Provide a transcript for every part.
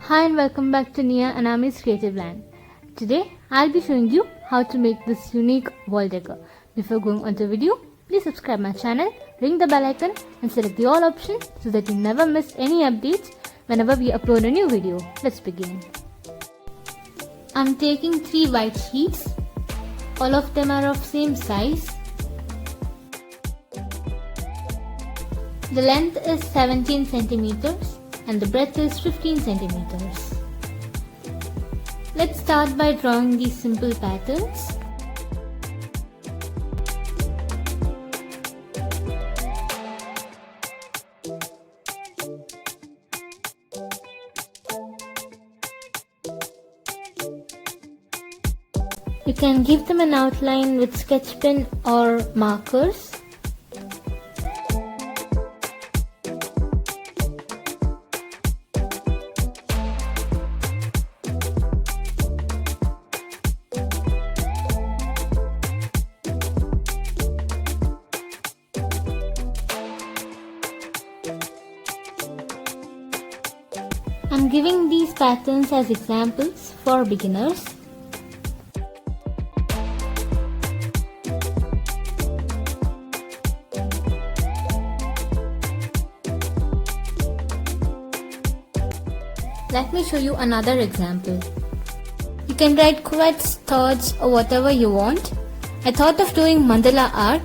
Hi and welcome back to Nia and Aami's Creative Land. Today I'll be showing you how to make this unique wall decor. Before going on to the video, please subscribe my channel, ring the bell icon and select the all option so that you never miss any updates whenever we upload a new video. Let's begin. I'm taking 3 white sheets. All of them are of same size. The length is 17 centimeters and the breadth is 15 centimeters. Let's start by drawing these simple patterns. You can give them an outline with sketch pen or markers. I'm giving these patterns as examples for beginners. Let me show you another example. You can write quotes, thoughts or whatever you want. I thought of doing mandala art.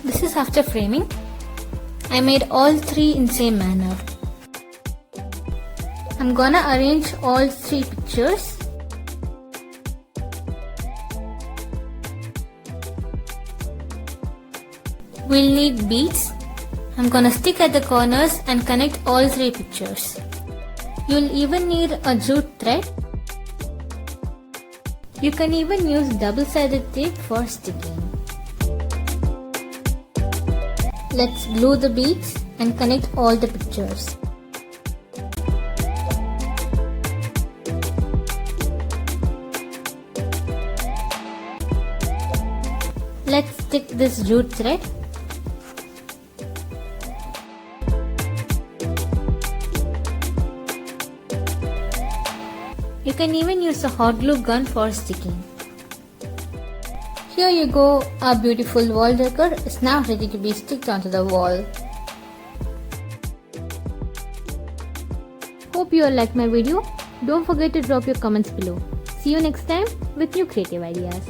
This is after framing. I made all 3 in same manner. I'm gonna arrange all 3 pictures. We'll need beads. I'm gonna stick at the corners and connect all 3 pictures. You'll even need a jute thread. You can even use double-sided tape for sticking. Let's glue the beads and connect all the pictures. Let's stick this jute thread. You can even use a hot glue gun for sticking. Here you go, our beautiful wall decor is now ready to be sticked onto the wall. Hope you all liked my video. Don't forget to drop your comments below. See you next time with new creative ideas.